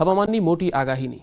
હવામાનની મોટી આગાહીની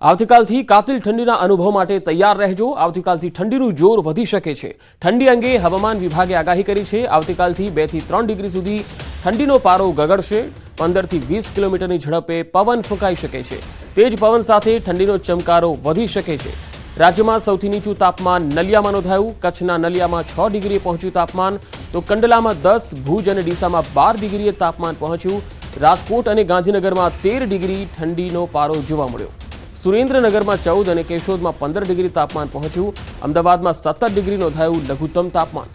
આવતીકાલથી કાતિલ ઠંડીના અનુભવ માટે તૈયાર રહેજો। આવતીકાલથી ઠંડીનું જોર વધી શકે છે। ઠંડી અંગે હવામાન વિભાગે આગાહી કરી છે। આવતીકાલથી 2 થી 3 ડિગ્રી સુધી ઠંડીનો પારો ગગડશે। 15 થી 20 કિલોમીટરની ઝડપે પવન ફૂંકાઈ શકે છે। તેજ પવન સાથે ઠંડીનો ચમકારો વધી શકે છે। રાજ્યમાં સૌથી નીચું તાપમાન નલિયામાં નોંધાયું। કચ્છના નલિયામાં 6 ડિગ્રીએ પહોંચ્યું તાપમાન, તો કંડલામાં 10, ભુજ અને ડીસામાં 12 ડિગ્રીએ તાપમાન પહોંચ્યું। રાજકોટ અને ગાંધીનગરમાં 13 ડિગ્રી ઠંડીનો પારો જોવા મળ્યો। સુરેન્દ્રનગરમાં 14 અને કેશોદમાં 15 ડિગ્રી તાપમાન પહોંચ્યું। અમદાવાદમાં 17 ડિગ્રી નોંધાયું લઘુત્તમ તાપમાન।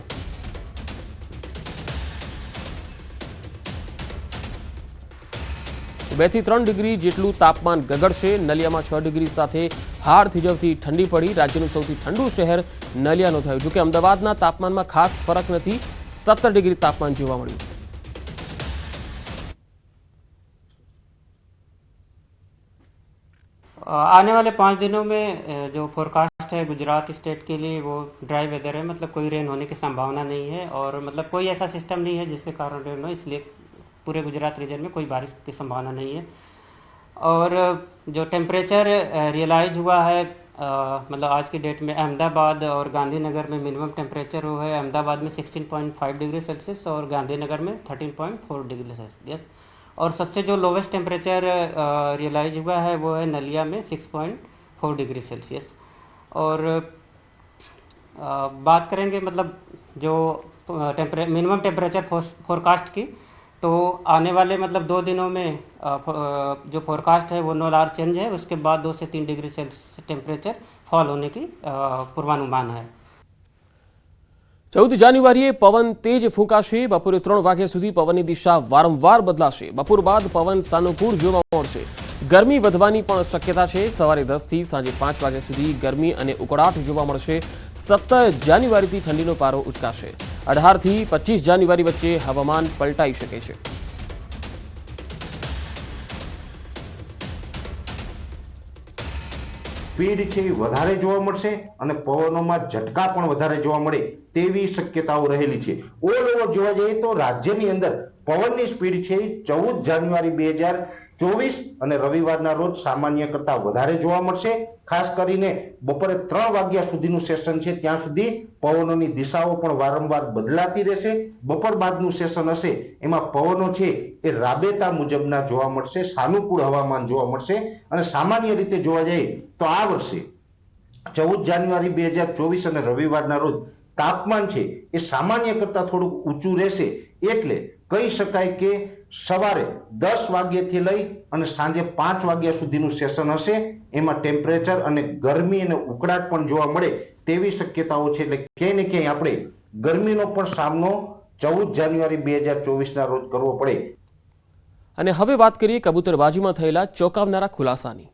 બે થી 3 ડિગ્રી જેટલું તાપમાન ગગડશે। નલિયામાં 6 ડિગ્રી સાથે હાડ થીજવતી ઠંડી પડી। રાજ્યનું સૌથી ઠંડુ શહેર નલિયા નોંધાયું। જોકે અમદાવાદના તાપમાનમાં ખાસ ફરક નથી, 17 ડિગ્રી તાપમાન જોવા મળ્યું। आने वाले 5 दिनों में जो फोरकास्ट है गुजरात स्टेट के लिए वो ड्राई वेदर है, मतलब कोई रेन होने की संभावना नहीं है और मतलब कोई ऐसा सिस्टम नहीं है जिसके कारण रेन हो, इसलिए पूरे गुजरात रीजन में कोई बारिश की संभावना नहीं है। और जो टेम्परेचर रियलाइज हुआ है मतलब आज की डेट में अहमदाबाद और गांधीनगर में मिनिमम टेम्परेचर वो है अहमदाबाद में 16.5 डिग्री सेल्सियस और गांधीनगर में 13.4 डिग्री सेल्सियस। और सबसे जो लोवेस्ट टेम्परेचर रियलाइज हुआ है वो है नलिया में 6.4 डिग्री सेल्सियस। और बात करेंगे मतलब जो मिनिमम टेम्परेचर फोरकास्ट की, तो आने वाले मतलब 2 दिनों में जो फोरकास्ट है वो नो लार्ज चेंज है। उसके बाद 2 से 3 डिग्री सेल्सियस टेम्परेचर फॉल होने की पूर्वानुमान है। 14 જાન્યુઆરીએ પવન તેજ ફૂંકાશે। બપોરે 3 વાગ્યા સુધી પવનની દિશા વારંવાર બદલાશે। બપોર બાદ પવન સાનુકૂળ જોવા મળશે। ગરમી વધવાની પણ શક્યતા છે। સવારે 10 થી સાંજે 5 વાગ્યા સુધી ગરમી અને ઉકળાટ જોવા મળશે। 17 જાન્યુઆરીથી ઠંડીનો પારો ઉચકાશે। 18 થી 25 જાન્યુઆરી વચ્ચે હવામાન પલટાઈ શકે છે। સ્પીડ છે એ વધારે જોવા મળશે અને પવનોમાં ઝટકા પણ વધારે જોવા મળે તેવી શક્યતાઓ રહેલી છે। ઓલ ઓવર જોવા જઈએ તો રાજ્યની અંદર પવનની સ્પીડ છે 14 જાન્યુઆરી 2024 અને રવિવારના રોજ સામાન્ય કરતા વધારે જોવા મળશે। ખાસ કરીને બપોરે 3 વાગ્યા સુધીનું સેશન છે ત્યાં સુધી પવનોની દિશાઓ પણ વારંવાર બદલાતી રહેશે। બપોર બાદનું સેશન હશે એમાં પવનો છે એ રાબેતા મુજબના જોવા મળશે, સાનુકૂળ હવામાન જોવા મળશે। અને સામાન્ય રીતે જોવા જઈએ તો આ વર્ષે 14 જાન્યુઆરી 2024 અને રવિવારના રોજ તાપમાન છે એ સામાન્ય કરતા થોડુંક ઊંચું રહેશે। એટલે કહી શકાય કે સવારે 10 વાગ્યાથી લઈ અને સાંજે 5 વાગ્યા સુધીનું સેશન હશે એમાં ટેમ્પરેચર અને ગરમી અને ઉકળાટ પણ જોવા મળે તેવી શક્યતાઓ છે। એટલે ક્યાંય ને ક્યાંય આપણે ગરમીનો પણ સામનો 14 જાન્યુઆરી 2024 ના રોજ કરવો પડે। અને હવે વાત કરીએ કબૂતરબાજીમાં થયેલા ચોંકાવનારા ખુલાસાની।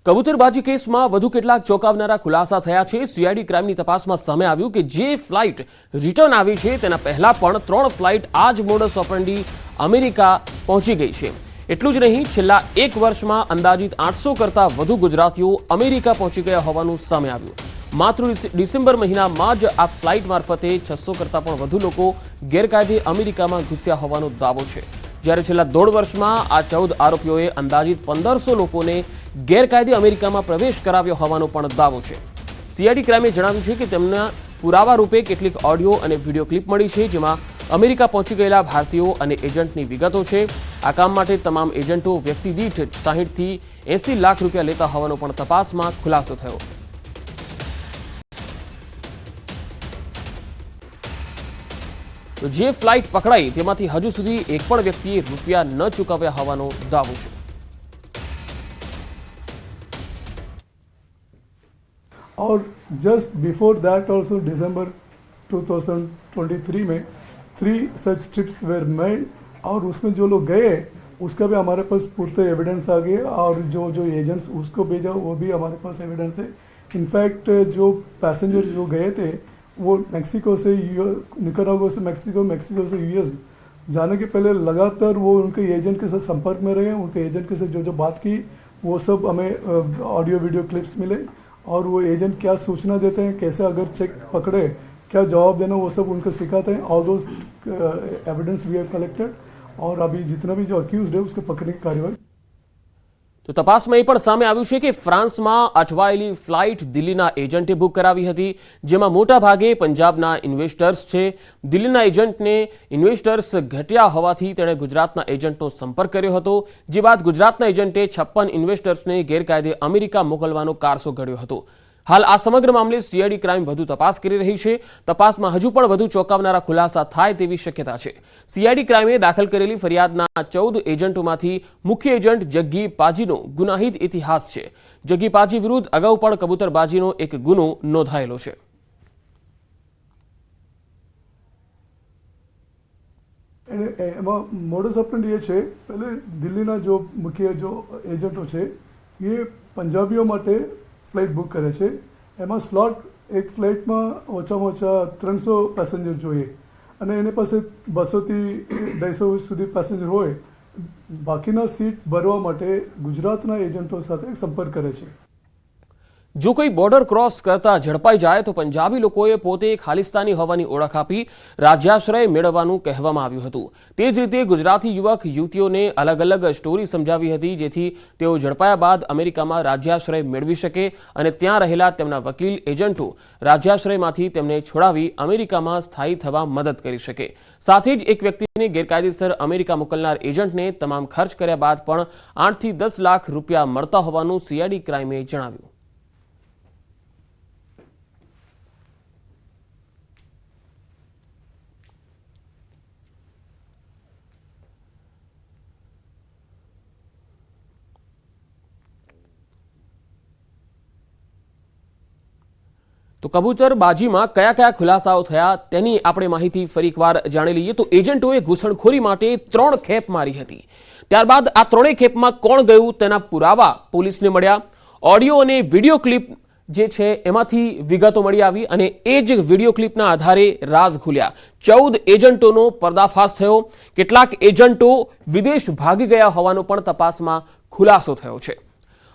કબૂતરબાજી કેસમાં વધુ કેટલાક ચોંકાવનારા ખુલાસા થયા છે। સીઆઈડી ક્રાઇમની તપાસમાં સામે આવ્યું કે જે ફ્લાઇટ રિટર્ન આવી છે તેના પહેલા પણ 3 ફ્લાઇટ આ જ મોડસ ઓપરેન્ડી અમેરિકા પહોંચી ગઈ છે। એટલું જ નહીં, છેલ્લા 1 વર્ષમાં અંદાજિત 800 કરતાં વધુ ગુજરાતીઓ અમેરિકા પહોંચી ગયા હોવાનું સામે આવ્યું। માત્ર ડિસેમ્બર મહિનામાં જ આ ફ્લાઇટ મારફતે 600 કરતાં પણ વધુ લોકો ગેરકાયદે અમેરિકામાં ઘૂસ્યા હોવાનો દાવો છે। જ્યારે છેલ્લા 1.5 વર્ષમાં આ 14 આરોપીઓએ અંદાજિત 1500 લોકોને ગેરકાયદે અમેરિકામાં પ્રવેશ કરાવ્યો હોવાનો પણ દાવો છે। સીઆઈડી ક્રાઇમે જણાવ્યું છે કે તેમના પુરાવા રૂપે કેટલીક ઓડિયો અને વિડીયો ક્લિપ મળી છે જેમાં અમેરિકા પહોંચી ગયેલા ભારતીયો અને એજન્ટની વિગતો છે। આ કામ માટે તમામ એજન્ટો વ્યક્તિ દીઠ 60 થી 80 લાખ રૂપિયા લેતા હોવાનો પણ તપાસમાં ખુલાસો થયો। તો જે ફ્લાઇટ પકડાઈ તેમાંથી હજુ સુધી એક પણ વ્યક્તિએ રૂપિયા ન ચૂકવ્યા હોવાનો દાવો છે। और जस्ट बिफोर दैट ऑल्सो दिसंबर 2023 में 3 सच ट्रिप्स वेर मेड और उसमें जो लोग गए उसका भी हमारे पास पुरते एविडेंस आ गए और जो एजेंट्स उसको भेजा वो भी हमारे पास एविडेंस है। इनफैक्ट जो पैसेंजर्स जो गए थे वो मैक्सिको से निकरागुआ से मैक्सिको से यूएस जाने के पहले लगातार वो उनके एजेंट के साथ संपर्क में रहे, उनके एजेंट के साथ जो जो बात की वो सब हमें ऑडियो वीडियो क्लिप्स मिले, और वो एजेंट क्या सूचना देते हैं, कैसे अगर चेक पकड़े क्या जवाब देना, वो सब उनको सिखाते हैं. All those evidence we have collected, और अभी जितना भी जो अक्यूज्ड है उसके पकड़ने की कार्यवाही. તો તપાસમાં એ પણ સામે આવ્યું છે કે ફ્રાન્સમાં અટવાયેલી ફ્લાઇટ દિલ્હીના એજન્ટે બુક કરાવી હતી, જેમાં મોટા ભાગે પંજાબના ઇન્વેસ્ટર્સ છે. દિલ્હીના એજન્ટને ઇન્વેસ્ટર્સ ઘટ્યા હોવાથી તેણે ગુજરાતના એજન્ટનો સંપર્ક કર્યો હતો, જે બાદ ગુજરાતના એજન્ટે 56 ઇન્વેસ્ટર્સને ગેરકાયદે અમેરિકા મોકલવાનો કારસો ઘડ્યો હતો. હાલ આ સમગ્ર મામલે સીઆઈડી ક્રાઇમ વધુ તપાસ કરી રહી છે. તપાસમાં હજુ પણ વધુ ચોંકાવનારા ખુલાસા થાય તેવી શક્યતા છે. સીઆઈડી ક્રાઇમે દાખલ કરેલી ફરિયાદના 14 એજન્ટોમાંથી મુખ્ય એજન્ટ જગ્ગી પાજીનો ગુનાહિત ઇતિહાસ છે. જગ્ગી પાજી વિરુદ્ધ અગાઉ પણ કબૂતરબાજીનો એક ગુનો નોંધાયેલો છે. એમાં મોડસ ઓપરેન્ડી એ છે, પહેલે દિલ્હીના જો મુખ્ય જો એજન્ટો છે એ પંજાબીઓ માટે ફ્લાઇટ બુક કરે છે. એમાં સ્લોટ એક ફ્લાઇટમાં ઓછામાં ઓછા 300 પેસેન્જર જોઈએ, અને એની પાસે 200થી 250 સુધી પેસેન્જર હોય. બાકીના સીટ ભરવા માટે ગુજરાતના એજન્ટો સાથે સંપર્ક કરે છે. જો કોઈ બોર્ડર ક્રોસ કરતા ઝડપાઈ જાય તો પંજાબી લોકોએ પોતે ખાલિસ્તાની હોવાની ઓળખ આપી રાજ્યાશ્રય મેળવવાનું કહેવામાં આવ્યું હતું. તે જ રીતે ગુજરાતી યુવક યુવતીઓને અલગ અલગ સ્ટોરી સમજાવી હતી, જેથી તેઓ ઝડપાયા બાદ અમેરિકામાં રાજ્યાશ્રય મેળવી શકે અને ત્યાં રહેલા તેમના વકીલ એજન્ટો રાજ્યાશ્રયમાંથી તેમને છોડાવી અમેરિકામાં સ્થાયી થવા મદદ કરી શકે. સાથે જ એક વ્યક્તિને ગેરકાયદેસર અમેરિકા મોકલનાર એજન્ટને તમામ ખર્ચ કર્યા બાદ પણ 8 થી 10 લાખ રૂપિયા મળતા હોવાનું સીઆઈડી ક્રાઇમે જણાવ્યું. તો કબૂતરબાજીમાં કયા કયા ખુલાસાઓ થયા તેની આપણે માહિતી ફરી એકવાર જાણી લઈએ. તો એજન્ટોએ ઘૂસણખોરી માટે 3 ખેપ મારી હતી. ત્યારબાદ આ 3 ખેપમાં કોણ ગયું તેના પુરાવા પોલીસને મળ્યા. ઓડિયો અને વિડીયો ક્લિપ જે છે એમાંથી વિગતો મળી આવી, અને એ જ વિડીયો ક્લિપના આધારે રાઝ ખુલ્યા. 14 એજન્ટોનો પર્દાફાશ થયો. કેટલાક એજન્ટો વિદેશ ભાગી ગયા હોવાનો પણ તપાસમાં ખુલાસો થયો છે.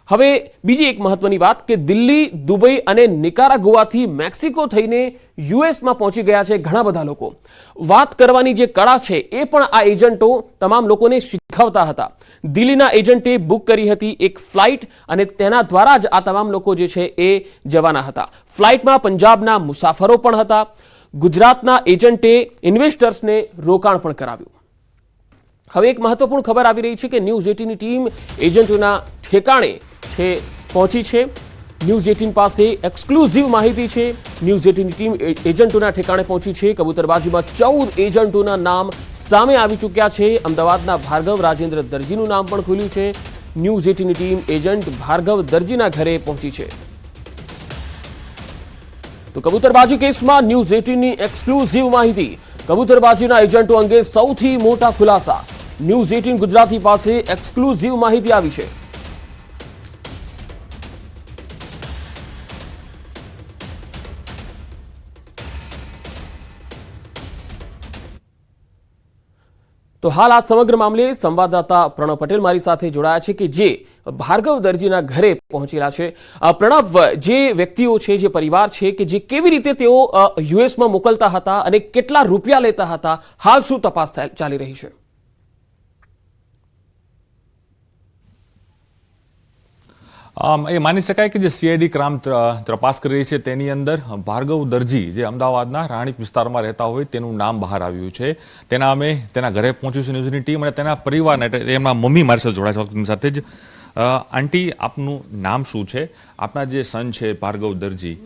હવે બીજી એક મહત્વની વાત કે દિલ્હી, દુબઈ અને નિકારાગુઆથી મેક્સિકો થઈને યુએસમાં પહોંચી ગયા છે ઘણા બધા લોકો. વાત કરવાની જે કળા છે એ પણ આ એજન્ટો તમામ લોકોને શીખવતા હતા. દિલ્હીના એજન્ટે બુક કરી હતી એક ફ્લાઇટ, અને તેના દ્વારા જ આ તમામ લોકો જે છે એ જવાના હતા. ફ્લાઇટમાં પંજાબના મુસાફરો પણ હતા. ગુજરાતના એજન્ટે ઇન્વેસ્ટર્સને રોકાણ પણ કરાવ્યું. હવે એક મહત્વપૂર્ણ ખબર આવી રહી છે કે ન્યૂઝ 18ની ટીમ એજન્ટોના ઠેકાણે પહોંચી છે. ન્યૂઝ 18 પાસે એક્સક્લુઝિવ માહિતી છે. ન્યૂઝ 18ની ટીમ એજન્ટોના ઠેકાણે પહોંચી છે. કબૂતરબાજીમાં 14 એજન્ટોના નામ સામે આવી ચૂક્યા છે. અમદાવાદના ભાર્ગવ રાજેન્દ્ર દરજીનું નામ પણ ખુલ્યું છે. ન્યૂઝ 18ની ટીમ એજન્ટ ભાર્ગવ દરજીના ઘરે પહોંચી છે. તો કબૂતરબાજી કેસમાં ન્યૂઝ 18ની એક્સક્લુઝિવ માહિતી. કબૂતરબાજીના એજન્ટો અંગે સૌથી મોટા ખુલાસા. ન્યૂઝ 18 ગુજરાતી પાસે એક્સક્લુઝિવ માહિતી આવી છે. તો હાલ આ સમગ્ર મામલે સંવાદદાતા પ્રણવ પટેલ મારી સાથે જોડાયા છે કે જે ભાર્ગવ દરજીના ઘરે પહોંચેલા છે. પ્રણવ, જે વ્યક્તિઓ છે, જે પરિવાર છે કે જે કેવી રીતે તેઓ યુએસમાં મોકલતા હતા અને કેટલા રૂપિયા લેતા હતા, હાલ શું તપાસ ચાલી રહી છે? એ માની શકાય કે જે સીઆઈડી ક્રાઇમ તપાસ કરી રહી છે તેની અંદર ભાર્ગવ દરજી જે અમદાવાદના રાણીપ વિસ્તારમાં રહેતા હોય તેનું નામ બહાર આવ્યું છે. તેના ઘરે પહોંચ્યું છે ન્યૂઝની ટીમ, અને તેના પરિવારને એમના મમ્મી મારી સાથે જોડાય છે સાથે જ. આંટી, આપનું નામ શું છે? આપના જે સન છે ભાર્ગવ દરજી,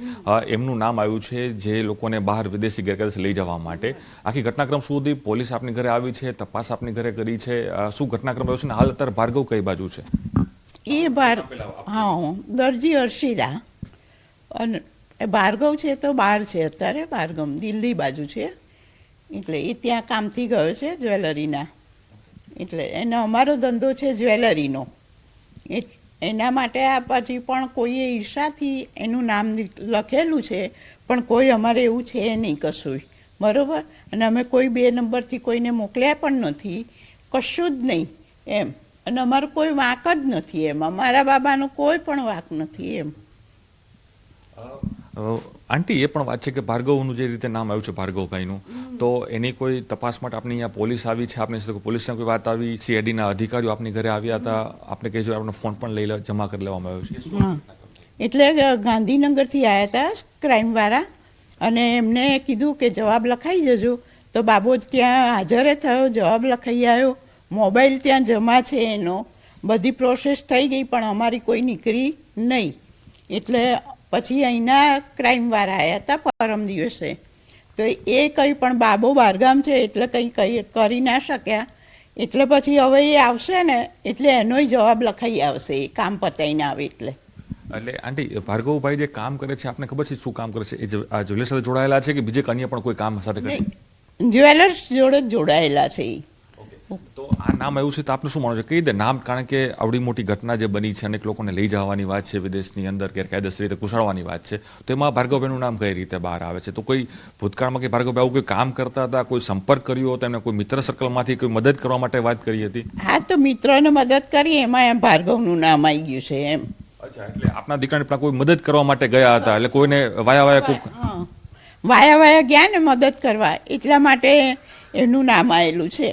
એમનું નામ આવ્યું છે જે લોકોને બહાર વિદેશી ગેરકાયદેસર લઈ જવા માટે. આખી ઘટનાક્રમ શું હતી? પોલીસ આપની ઘરે આવી છે, તપાસ આપની ઘરે કરી છે, શું ઘટનાક્રમ રહ્યો છે, અને હાલ અત્યારે ભાર્ગવ કઈ બાજુ છે? દરજી હર્ષિદા, અને ભાર્ગવ છે તો બહાર છે અત્યારે. ભાર્ગવ દિલ્હી બાજુ છે, એટલે એ ત્યાં કામથી ગયો છે જ્વેલરીના. એટલે એનો અમારો ધંધો છે જ્વેલરીનો. એના માટે આ પછી પણ કોઈએ ઈર્ષાથી એનું નામ લખેલું છે, પણ કોઈ અમારે એવું છે નહીં કશું. બરોબર, અને અમે કોઈ 2 નંબરથી કોઈને મોકલ્યા પણ નથી, કશું જ નહીં એમ, અને અમારો કોઈ વાંક જ નથી એમ, અમારા બાબાનો કોઈ પણ વાંક નથી એમ. આંટી, એ પણ વાત છે કે ભાર્ગવનું જે રીતે નામ આવ્યું છે ભાર્ગવભાઈનું, તો એની કોઈ તપાસ માટે આપની અહીંયા પોલીસ આવી છે, આપની સાથે પોલીસને કોઈ વાત આવી, સીઆઈડીના અધિકારીઓ આપની ઘરે આવ્યા હતા, આપણે કહેજો આપણો ફોન પણ જમા કરી લેવામાં આવ્યો છે? હા, એટલે ગાંધીનગરથી આવ્યા હતા ક્રાઇમવાળા, અને એમને કીધું કે જવાબ લખાઈ જજો, તો બાબો જ ત્યાં હાજરે થયો, જવાબ લખાઈ આવ્યો, મોબાઈલ ત્યાં જમા છે એનો, બધી પ્રોસેસ થઈ ગઈ, પણ અમારી કોઈ નીકળી નહીં. એટલે પછી અહીંના ક્રાઇમવાળા આવ્યા હતા પરમ દિવસે, તો એ કંઈ પણ બાબો બહારગામ છે એટલે કંઈ કરી ના શક્યા, એટલે પછી હવે એ આવશે ને એટલે એનોય જવાબ લખાઈ આવશે, એ કામ પતાવીને આવે એટલે. એટલે આંટી, ભાર્ગવભાઈ જે કામ કરે છે આપને ખબર છે શું કામ કરે છે? એ આ જ્વેલર્સ સાથે જોડાયેલા છે કે બીજે અન્ય પણ કોઈ કામ સાથે કરે? જ્વેલર્સ જોડે જ જોડાયેલા છે એ. તો આ નામ એવું છે તો આપને શું માનો છો, કઈ રીતે નામ? કારણ કે આવડી મોટી ઘટના જે બની છે, અનેક લોકોને લઈ જવાની વાત છે વિદેશની અંદર, ગેરકાયદેસર રીતે ઘુસાડવાની વાત છે, તો એમાં ભાર્ગવભાઈનું નામ કઈ રીતે બહાર આવે છે? તો કોઈ ભૂતકાળમાં કે ભાર્ગવભાઈ આવું કોઈ કામ કરતા હતા, કોઈ સંપર્ક કર્યો હતો એમને, કોઈ મિત્ર સર્કલમાંથી કોઈ મદદ કરવા માટે વાત કરી હતી? હા, તો મિત્રોને મદદ કરી, એમાં એમ ભાર્ગવનું નામ આવી ગયું છે એમ. અચ્છા, એટલે આપના દીકરાને પણ કોઈ મદદ કરવા માટે ગયા હતા, એટલે કોઈને વાયા વાયા ગયા ને મદદ કરવા, એટલા માટે એનું નામ આવેલું છે.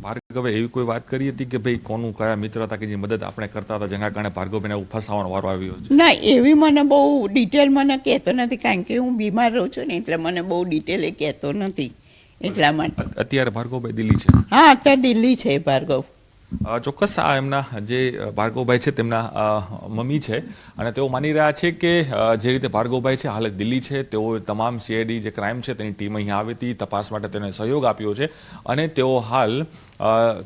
ભાર્ગવે એવી કોઈ વાત કરી હતી કે ભાઈ કોનું કયા મિત્ર હતા કે જે મદદ આપણે કરતા હતા, જેના કારણે ભાર્ગવભાઈને એવું ફસાવાનો વારો આવ્યો છે? ના, એવી મને બહુ ડિટેલ મને કહેતો નથી, કારણ કે હું બીમાર રહું છું ને, એટલે મને બહુ ડિટેલ એ કહેતો નથી, એટલા માટે. અત્યારે ભાર્ગવભાઈ દિલ્હી છે? હા, અત્યારે દિલ્હી છે ભાર્ગવ. ચોક્કસ આ એમના જે ભાર્ગવભાઈ છે તેમના મમ્મી છે, અને તેઓ માની રહ્યા છે કે જે રીતે ભાર્ગવભાઈ છે હાલ દિલ્હી છે, તેઓ તમામ સીઆઈડી જે ક્રાઇમ છે તેની ટીમ અહીંયા આવી હતી, તપાસ માટે તેને સહયોગ આપ્યો છે, અને તેઓ હાલ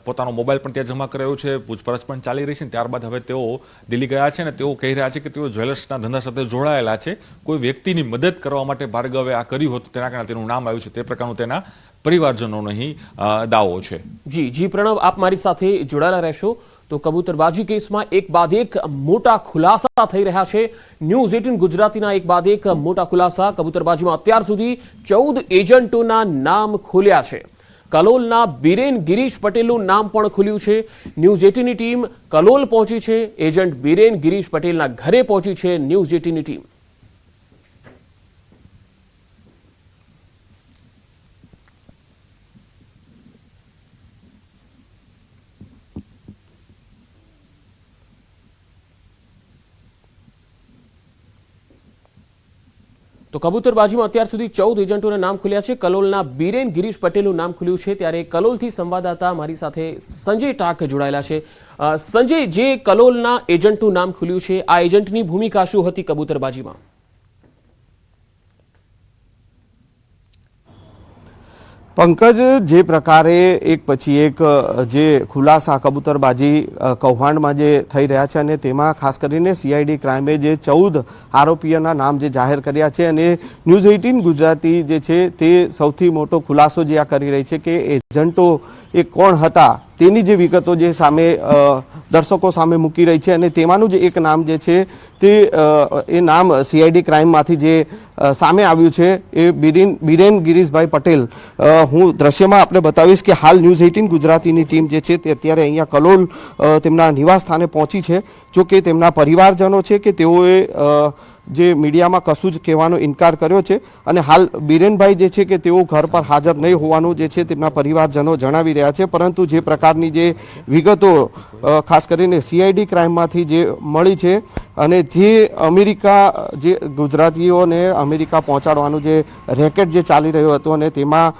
પોતાનો મોબાઈલ પણ ત્યાં જમા કરાયો છે, પૂછપરછ પણ ચાલી રહી છે. ત્યારબાદ હવે તેઓ દિલ્હી ગયા છે, અને તેઓ કહી રહ્યા છે કે તેઓ જ્વેલર્સના ધંધા સાથે જોડાયેલા છે, કોઈ વ્યક્તિની મદદ કરવા માટે ભાર્ગવે આ કર્યું હતું, તેના કારણે તેનું નામ આવ્યું છે, તે પ્રકારનું તેના પરિવારજનો નહીં દાવો છે. જી પ્રણવ, આપ મારી સાથે જોડાયેલા રહેશો. તો કબૂતરબાજી કેસમાં એક બાદ એક મોટા ખુલાસા થઈ રહ્યા છે. ન્યૂઝ 18 ગુજરાતીના એક બાદ એક મોટા ખુલાસા. કબૂતરબાજીમાં અત્યાર સુધી 14 એજન્ટોના નામ ખુલ્યા છે. કલોલના બીરેન ગિરીશ પટેલનું નામ પણ ખુલ્યું છે. ન્યૂઝ 18ની ટીમ કલોલ પહોંચી છે. એજન્ટ બીરેન ગિરીશ પટેલના ઘરે પહોંચી છે ન્યૂઝ 18ની ટીમ. તો કબૂતરબાજીમાં અત્યાર સુધી 14 એજન્ટોના નામ ખુલ્યા છે. કલોલના બીરેન ગિરીશ પટેલનું નામ ખુલ્યું છે. ત્યારે કલોલથી સંવાદદાતા મારી સાથે સંજય ટાક જોડાયેલા છે. સંજય, જે કલોલના એજન્ટનું નામ ખુલ્યું છે, આ એજન્ટની ભૂમિકા શું હતી કબૂતરબાજીમાં? પંકજ, જે પ્રકારે એક પછી એક જે ખુલાસા કબૂતરબાજી કૌભાંડમાં જે થઈ રહ્યા છે, અને તેમાં ખાસ કરીને સીઆઈડી ક્રાઇમે જે 14 આરોપીઓના નામ જે જાહેર કર્યા છે, અને ન્યૂઝ 18 ગુજરાતી જે છે તે સૌથી મોટો ખુલાસો જે આ કરી રહી છે કે એજન્ટો એ કોણ હતા તેની જે વિગતો જે સામે દર્શકો સામે મૂકી રહી છે, અને તેમાંનું જે એક નામ જે છે તે એ નામ સીઆઈડી ક્રાઇમમાંથી જે સામે આવ્યું છે એ બીરેન ગિરીશભાઈ પટેલ. હું દ્રશ્યમાં આપણે બતાવીશ કે હાલ ન્યૂઝ 18 ગુજરાતીની ટીમ જે છે તે અત્યારે અહીંયા કલોલ તેમના નિવાસ સ્થાને પહોંચી છે. જો કે તેમના પરિવારજનો છે કે તેઓએ જે મીડિયામાં કશું જ કહેવાનો ઇનકાર કર્યો છે, અને હાલ બીરેનભાઈ જે છે કે તેઓ ઘર પર હાજર નહીં હોવાનું જે છે તેમના પરિવારજનો જણાવી રહ્યા છે. પરંતુ જે પ્રકારની જે વિગતો ખાસ કરીને સીઆઈડી ક્રાઇમમાંથી જે મળી છે, અને જે અમેરિકા જે ગુજરાતીઓને અમેરિકા પહોંચાડવાનું જે રેકેટ જે ચાલી રહ્યો હતો, અને તેમાં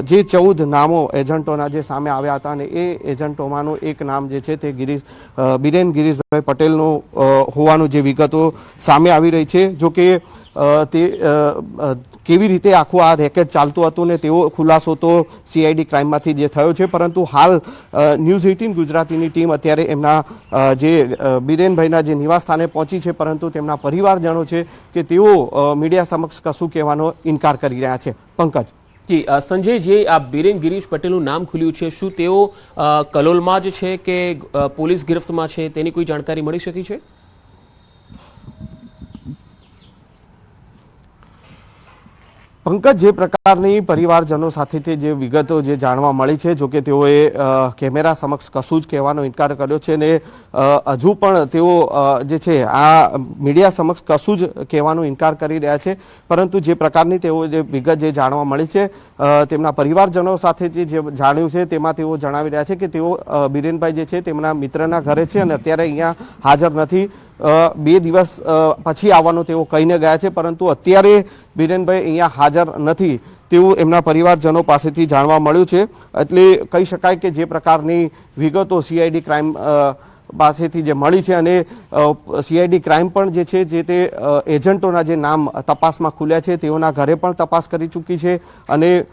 જે 14 નામો એજન્ટોના જે સામે આવ્યા હતા, અને એ એજન્ટોમાંનું એક નામ જે છે તે બીરેન ગિરીશભાઈ પટેલનું હોવાનું જે વિગતો સામે આવી રહી છે. જો કે તે કેવી રીતે આખું આ રેકેટ ચાલતું હતું ને તેવો ખુલાસો તો સીઆઈડી ક્રાઇમમાંથી જે થયો છે. પરંતુ હાલ ન્યૂઝ 18 ગુજરાતીની ટીમ અત્યારે એમના જે બીરેનભાઈના જે નિવાસ સ્થાને પહોંચી છે, પરંતુ તેમના પરિવારજનો છે કે તેઓ મીડિયા સમક્ષ કશું કહેવાનો ઇનકાર કરી રહ્યા છે. પંકજ. જી સંજય, જે આ બીરેન ગિરીશ પટેલનું નામ ખુલ્યું છે, શું તેઓ કલોલમાં જ છે કે પોલીસ ગિરફ્તમાં છે, તેની કોઈ જાણકારી મળી શકી છે? પંકજ, જે પ્રકારની પરિવારજનો સાથેથી જે વિગતો જે જાણવા મળી છે, જોકે તેઓએ કેમેરા સમક્ષ કશું જ કહેવાનો ઇનકાર કર્યો છે અને હજુ પણ તેઓ જે છે આ મીડિયા સમક્ષ કશું જ કહેવાનો ઇનકાર કરી રહ્યા છે, પરંતુ જે પ્રકારની તેઓ જે વિગત જે જાણવા મળી છે તેમના પરિવારજનો સાથે જે જાણ્યું છે તેમાં તેઓ જણાવી રહ્યા છે કે તેઓ બિરેનભાઈ જે છે તેમના મિત્રના ઘરે છે અને અત્યારે અહીંયા હાજર નથી. 2 દિવસ પછી આવવાનું તેઓ કહીને ગયા છે, પરંતુ અત્યારે બિરેનભાઈ અહીંયા હાજર નથી તેવું એમના પરિવારજનો પાસેથી જાણવા મળ્યું છે. એટલે કહી શકાય કે જે પ્રકારની વિગતો સીઆઈડી ક્રાઇમ પાસેથી જે મળી છે અને સીઆઈડી ક્રાઇમ પણ જે છે જે તે એજન્ટોના જે નામ તપાસમાં ખુલ્યા છે તેઓના ઘરે પણ તપાસ કરી ચૂકી છે અને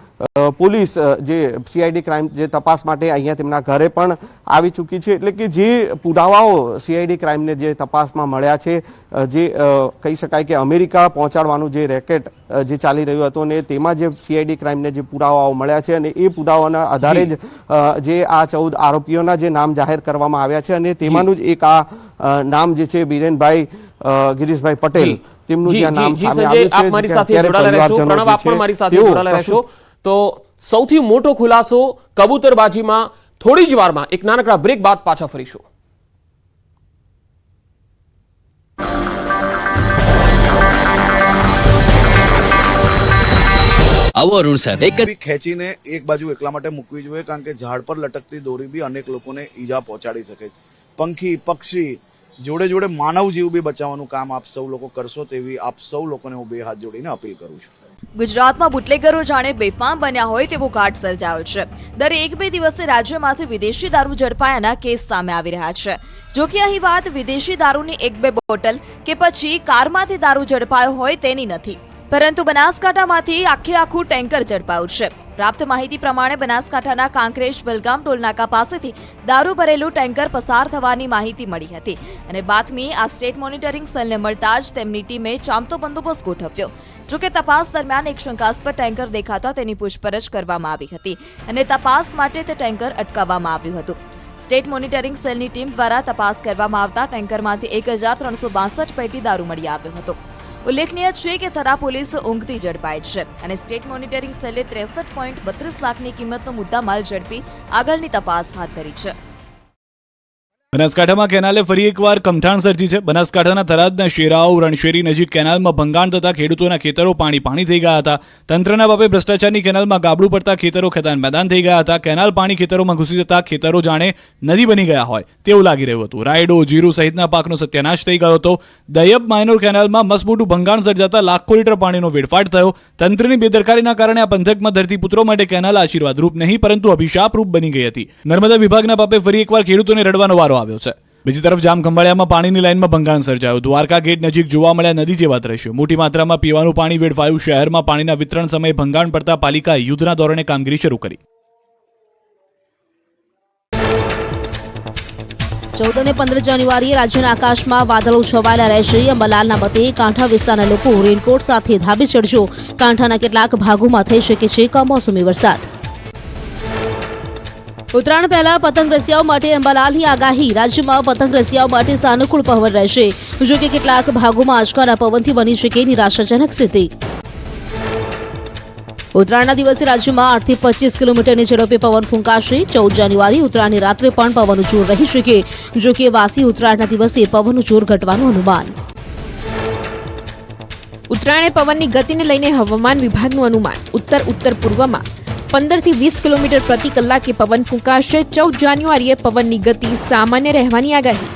પોલીસ જે સીઆઈડી ક્રાઇમ જે તપાસ માટે અહીંયા તેમના ઘરે પણ આવી ચૂકી છે. એટલે કે જે પુરાવાઓ સીઆઈડી ક્રાઇમને જે તપાસમાં મળ્યા છે, જે કહી શકાય કે અમેરિકા પહોંચાડવાનું જે રેકેટ જે ચાલી રહ્યું હતું ને તેમાં જે સીઆઈડી ક્રાઇમને જે પુરાવાઓ મળ્યા છે અને એ પુરાવાના આધારે જ જે આ 14 આરોપીઓના જે નામ જાહેર કરવામાં આવ્યા છે અને તેમાંનું જ એક આ નામ જે છે બિરેનભાઈ ગિરીશભાઈ પટેલ, તેમનું જે નામ સામે આવ્યું છે. તો સૌથી મોટો ખુલાસો કબૂતરબાજીમાં થોડી જ વારમાં એક નાનકડા બ્રેક બાદ પાછા ફરીશું. આવો અરુણ સાહેબ, એક જ ખેંચીને એક બાજુ એકલા માટે મૂકવી જોઈએ, કારણ કે ઝાડ પર લટકતી દોરી બી અનેક લોકોને ઈજા પહોંચાડી શકે છે. પંખી, પક્ષી જોડે જોડે માનવ જીવ બી બચાવવાનું કામ આપ સૌ લોકો કરશો તેવી આપ સૌ લોકોને હું 2 હાથ જોડીને અપીલ કરું છું. ગુજરાતમાં બુટલેગરો જાણે બેફામ બન્યા હોય તેવો ઘાટ સર્જાયો છે. દર 1-2 દિવસે રાજ્યમાંથી વિદેશી દારૂ ઝડપાયાના કેસ સામે આવી રહ્યા છે. જો કે અહીં વાત વિદેશી દારૂની 1-2 બોટલ કે પછી કારમાંથી દારૂ ઝડપાયો હોય તેની નથી, પરંતુ બનાસકાંઠામાંથી આખું ટેન્કર ઝડપાયું છે. પ્રાપ્ત માહિતી પ્રમાણે બનાસકાંઠાના કાંકરેજ બલગામ ટોલનાકા પાસેથી દારૂ ભરેલું ટેન્કર પસાર થવાની માહિતી મળી હતી અને બાતમી આ સ્ટેટ મોનિટરિંગ સેલને મળતા જ તેમની ટીમે ચાંપતો બંદોબસ્ત ગોઠવ્યો. જોકે તપાસ દરમિયાન એક શંકાસ્પદ ટેન્કર દેખાતા તેની પૂછપરછ કરવામાં આવી હતી અને તપાસ માટે તે ટેન્કર અટકાવવામાં આવ્યું હતું. સ્ટેટ મોનિટરિંગ સેલની ટીમ દ્વારા તપાસ કરવામાં આવતા ટેન્કરમાંથી 1362 પેટી દારૂ મળી આવ્યો હતો. ઉલ્લેખનીય છે કે થરા પોલીસ ઊંઘતી ઝડપાઈ છે અને સ્ટેટ મોનિટરિંગ સેલે 63.32 લાખની કિંમતનો મુદ્દામાલ ઝડપી આગળની તપાસ હાથ ધરી છે. બનાસકાંઠામાં કેનાલે ફરી એકવાર કમઠાણ સર્જી છે. બનાસકાંઠાના થરાદના શેરાવ રણશેરી નજીક કેનાલમાં ભંગાણ થતા ખેડૂતોના ખેતરો પાણી થઈ ગયા હતા. તંત્રના બાબે ભ્રષ્ટાચારની કેનાલમાં ગાબડું પડતા ખેતરો ખેતાન મેદાન થઈ ગયા હતા. કેનાલ પાણી ખેતરોમાં ઘૂસી જતા ખેતરો જાણે નદી બની ગયા હોય તેવું લાગી રહ્યું હતું. રાયડો, જીરું સહિતના પાકનો સત્યાનાશ થઈ ગયો હતો. દયબ માઇનોર કેનાલમાં મસમોટું ભંગાણ સર્જાતા લાખો લીટર પાણીનો વેડફાટ થયો. તંત્રની બેદરકારીના કારણે આ પંથકમાં ધરતીપુત્રો માટે કેનાલ આશીર્વાદરૂપ નહીં પરંતુ અભિશાપરૂપ બની ગઈ હતી. નર્મદા વિભાગના બાબે ફરી એકવાર ખેડૂતોને રડવાનો વારો આવ્યો છે. બીજી તરફ જામખંભાળિયામાં પાણીની લાઇનમાં ભંગાણ સર્જાયું. દ્વારકા ગેટ નજીક જોવા મળ્યા નદી જેવા દ્રશ્યો. મોટી માત્રામાં પીવાનું પાણી વેડફાયું. શહેરમાં પાણીના વિતરણ સમયે ભંગાણ પડતા પાલિકાએ યુદ્ધના ધોરણે કામગીરી શરૂ કરી. 14 અને 15 જાન્યુઆરીએ રાજ્યના આકાશમાં વાદળો છવાયેલા રહેશે. અંબાલાલના મતે કાંઠા વિસ્તારના લોકો રેનકોટ સાથે ધાબે ચડજો. કાંઠાના કેટલાક ભાગોમાં થઈ શકે છે કમોસમી વરસાદ. ઉત્તરાયણ પહેલા પતંગ રસિયાઓ માટે અંબાલાલની આગાહી. રાજ્યમાં પતંગ રસિયાઓ માટે સાનુકૂળ પવન રહેશે. જો કે કેટલાક ભાગોમાં આંચકાના પવનથી બની શકે નિરાશાજનક સ્થિતિ. ઉત્તરાયણના દિવસે રાજ્યમાં 8 થી 25 કિલોમીટરની ઝડપે પવન ફૂંકાશે. 14 જાન્યુઆરી ઉત્તરાયણની રાત્રે પણ પવનનું જોર રહી શકે. જો કે વાસી ઉત્તરાયણના દિવસે પવનનું જોર ઘટવાનું અનુમાન. ઉત્તરાયણે પવનની ગતિને લઈને હવામાન વિભાગનું અનુમાન. ઉત્તર પૂર્વમાં 15 થી 20 કિલોમીટર પ્રતિ કલાકે પવન ફૂંકાશે. 14 જાન્યુઆરીએ પવનની ગતિ સામાન્ય રહેવાની આગાહી.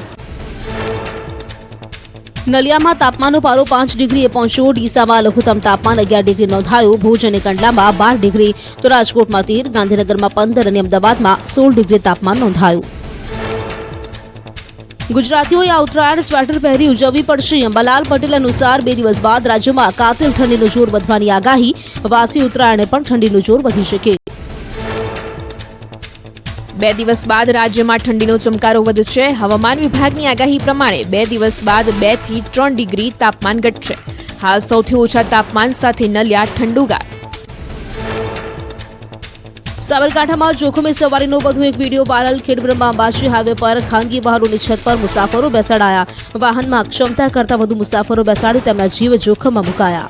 નલિયામાં તાપમાનનો પારો 5 ડિગ્રીએ પહોંચ્યો. ડીસામાં લઘુત્તમ તાપમાન 11 ડિગ્રી નોંધાયું. ભુજ અને કંડલામાં 12 ડિગ્રી તો રાજકોટમાં 13, ગાંધીનગરમાં 15 અને અમદાવાદમાં 16 ડિગ્રી તાપમાન નોંધાયું. ગુજરાતીઓએ આ ઉત્તરાયણ સ્વેટર પહેરી ઉજવવી પડશે. અંબાલાલ પટેલ અનુસાર 2 દિવસ બાદ રાજ્યમાં કાતિલ ઠંડીનું જોર વધવાની આગાહી. વાસી ઉત્તરાયણે પણ ઠંડીનું જોર વધી શકે. 2 દિવસ બાદ રાજ્યમાં ઠંડીનો ચમકારો વધશે. હવામાન વિભાગની આગાહી પ્રમાણે 2 દિવસ બાદ 2 થી 3 ડિગ્રી તાપમાન ઘટશે. હાલ સૌથી ઓછા તાપમાન સાથે નલિયા ઠંડુગાર. સાબરકાંઠામાં જોખમી સવારીનો વધુ એક video viral. Khedbrahma Ambaji highway પર ખાનગી વાહનોની છત પર મુસાફરો બેસાડાયા. વાહનમાં ક્ષમતા કરતાં વધુ મુસાફરો બેસાડી તેમના જીવ જોખમમાં મુકાયા.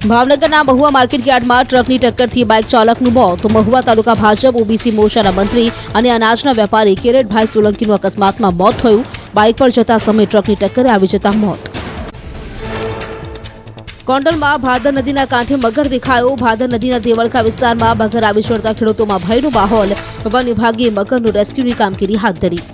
ભાવનગરના મહુવા માર્કેટ યાર્ડમાં ટ્રકની ટક્કરથી બાઇક ચાલકનું મોત. મહુવા તાલુકા ભાજપ ઓબીસી મોરચાના મંત્રી અને અનાજના વેપારી કિરીટભાઈ સોલંકીનું અકસ્માતમાં મોત થયું. બાઇક પર જતા સમયે ટ્રકની ટક્કરે આવી જતા મોત. ગોંડલમાં ભાદર નદીના કાંઠે મગર દેખાયો. ભાદર નદીના દેવળકા વિસ્તારમાં મગર આવી ચડતા ખેડૂતોમાં ભયનો માહોલ. વન વિભાગે મગરનું રેસ્ક્યુની કામગીરી હાથ ધરી.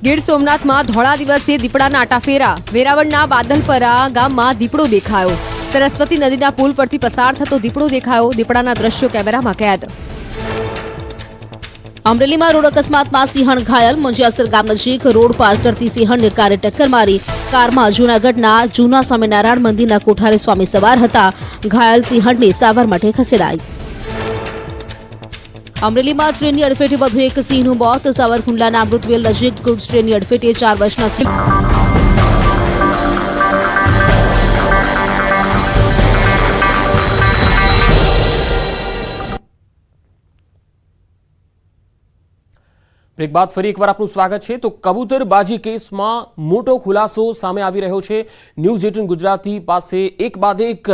ગીર સોમનાથમાં ધોળા દિવસે દીપડાના આટાફેરા. વેરાવળના બાદલપરા ગામમાં દીપડો દેખાયો. સરસ્વતી નદીના પુલ પરથી પસાર થતો દીપડો દેખાયો. દીપડાના દ્રશ્યો કેમેરામાં કેદ. અમરેલીમાં રોડ અકસ્માતમાં સિંહણ ઘાયલ. મંજિયાસર ગામ નજીક રોડ પાર કરતી સિંહણને કારે ટક્કર મારી. કારમાં જૂનાગઢના જૂના સ્વામિનારાયણ મંદિરના કોઠારી સ્વામી સવાર હતા. ઘાયલ સિંહણને સારવાર માટે ખસેડાઈ. અમરેલીમાં ટ્રેનની અડફેટે વધુ એક સિંહનું મોત. સાવરકુંડલાના અમૃતવેલ નજીક ગુડ્સ ટ્રેનની અડફેટે 4 વર્ષના સિંહ. બ્રેક બાદ ફરી એકવાર આપનું સ્વાગત છે. તો કબૂતરબાજી કેસમાં મોટો ખુલાસો સામે આવી રહ્યો છે. ન્યૂઝ 18 ગુજરાતી પાસે એક બાદ એક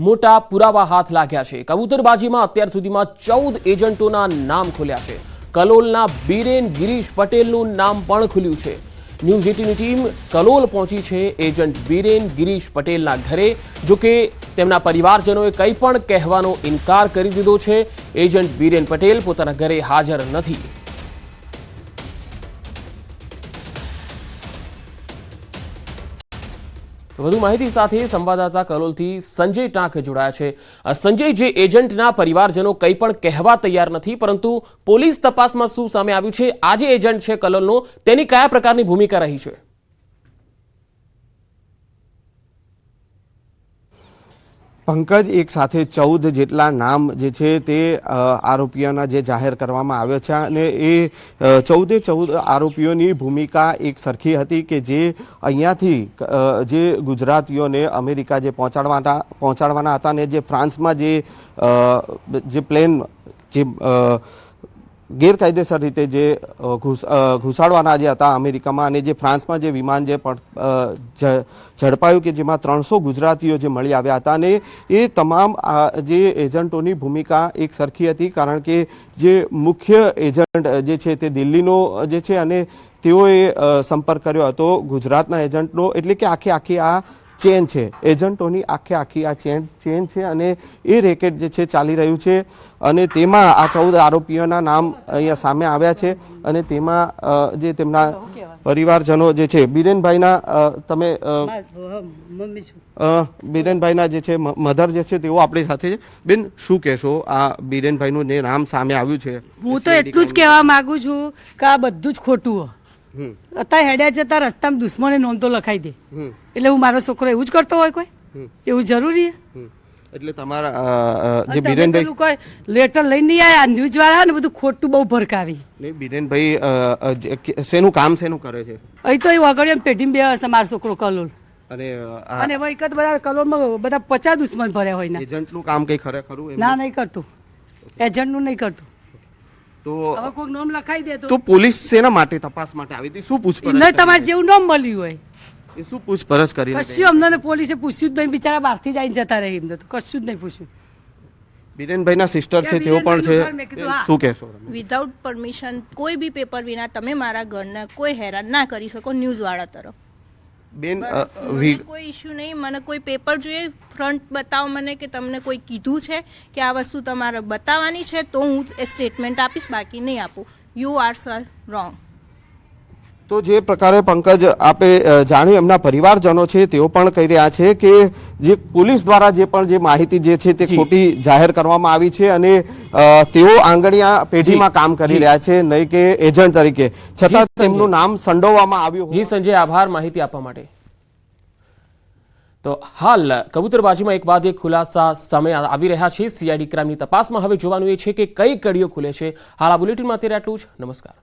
મોટા પુરાવા હાથ લાગ્યા છે. કબૂતરબાજીમાં અત્યાર સુધીમાં 14 એજન્ટોના નામ ખુલ્યા છે. કલોલના બીરેન ગિરીશ પટેલનું નામ પણ ખુલ્યું છે. ન્યૂઝ 18ની ટીમ કલોલ પહોંચી છે એજન્ટ બીરેન ગિરીશ પટેલના ઘરે. જોકે તેમના પરિવારજનોએ કંઈ પણ કહેવાનો ઇનકાર કરી દીધો છે. એજન્ટ બીરેન પટેલ પોતાના ઘરે હાજર નથી. વધુ માહિતી સાથે સંવાદદાતા કલોલથી સંજય ટાંક જોડાયા છે. સંજય, જે એજન્ટના પરિવારજનો કંઈ પણ કહેવા તૈયાર નથી, પરંતુ પોલીસ તપાસમાં શું સામે આવ્યું છે? આ જે એજન્ટ છે કલોલનો, તેની કયા પ્રકારની ભૂમિકા રહી છે? પંકજ, એક સાથે 14 જેટલા નામ જે છે તે આરોપીઓના જે જાહેર કરવામાં આવ્યો છે અને એ 14 આરોપીઓની ભૂમિકા એક સરખી હતી કે જે અહીંયાથી જે ગુજરાતીઓને અમેરિકા જે પહોંચાડવાના હતા અને જે ફ્રાન્સમાં જે પ્લેન જે ગેરકાયદેસર રીતે જે ઘુસાડવાના જે હતા અમેરિકામાં, અને જે ફ્રાન્સમાં જે વિમાન જે ઝડપાયું કે જેમાં 300 ગુજરાતીઓ જે મળી આવ્યા હતા, અને એ તમામ જે એજન્ટોની ભૂમિકા એક સરખી હતી. કારણ કે જે મુખ્ય એજન્ટ જે છે તે દિલ્હીનો જે છે અને તેઓએ સંપર્ક કર્યો હતો ગુજરાતના એજન્ટનો. એટલે કે આખી આ ચેન છે, એજન્ટોની આખી આ ચેન છે અને એ રેકેટ જે છે ચાલી રહ્યું છે. અને તેમાં આ 14 આરોપીઓના નામ અહીંયા સામે આવ્યા છે. અને તેમાં જે તેમના પરિવારજનો જે છે, બીરેનભાઈના તમે બીરેનભાઈના જે છે મધર જે છે તેઓ આપણી સાથે છે. બેન, શું કહેશો આ બીરેનભાઈનું જે નામ સામે આવ્યું છે? હું તો એટલું જ કહેવા માંગુ છું કે આ બધું જ ખોટું. અત્યારે હેડ્યા જતા રસ્તામાં દુશ્મને નોંધ તો લખાઈ દે, એટલે હું મારો છોકરો એવું જ કરતો હોય? કોઈ એવું જરૂરી છે? એટલે તમારા જે બીરેનભાઈ કોઈ લેટર લઈને નહીં આવ્યા, ન્યૂઝ વાળા ને બધું ખોટું બહુ ભરકાવી. બીરેનભાઈ શેનું કામ કરે છે? અહીં તો એ વગડિયા પેઢીમાં બે હશે મારો છોકરો કલોલ. અને વખત બધા કલોલમાં બધા 50 દુશ્મન ભર્યા હોય. એજન્ટનું કામ કઈ ખરેખરું? ના, નહીં કરતું. એજન્ટનું નહીં કરતું. તો હવે કોઈ નામ લખાઈ દે તો પોલીસ શેના માટે તપાસ માટે આવી હતી? શું પૂછપરછ? નહીં, તમારે જેવું નામ મળ્યું હોય એ શું પૂછપરછ કરી? કશું અમને પોલીસે પૂછ્યું જ નહીં. બિચારા બહારથી જઈને જતા રહી, એમને તો કશું જ નહીં પૂછ્યું. બીરેનભાઈના સિસ્ટર છે, તેઓ પણ છે. શું કહેશો? વિધાઉટ પરમિશન કોઈ બી પેપર વિના તમે મારા ઘરને કોઈ હેરાન ના કરી શકો ન્યૂઝ વાળા તરફ. બેન, કોઈ ઇશ્યુ નહીં. મને કોઈ પેપર જોઈએ, ફ્રન્ટ બતાવો મને કે તમને કોઈ કીધું છે કે આ વસ્તુ તમારે બતાવવાની છે તો હું એ સ્ટેટમેન્ટ આપીશ, બાકી નહીં આપું. You are sir wrong. તો જે પ્રકારે પંકજ આપે જાણ્યું, એમના પરિવારજનો છે તેઓ પણ કહી રહ્યા છે કે જે પોલીસ દ્વારા જે માહિતી જે છે તે ખોટી જાહેર કરવામાં આવી છે અને તેઓ આંગણિયા પેઢીમાં કામ કરી રહ્યા છે, નહીં કે એજન્ટ તરીકે. છતાં તેમનું નામ સંડોવવામાં આવ્યું. જી સંજય, આભાર માહિતી આપવા માટે. તો હાલ કબૂતરબાજીમાં એક બાદ એક ખુલાસા સામે આવી રહ્યા છે. સીઆઈડી ક્રાઇમની તપાસમાં હવે જોવાનું એ છે કે કઈ કડીઓ ખુલે છે. હાલ આ બુલેટિનમાં અત્યારે આટલું જ. નમસ્કાર.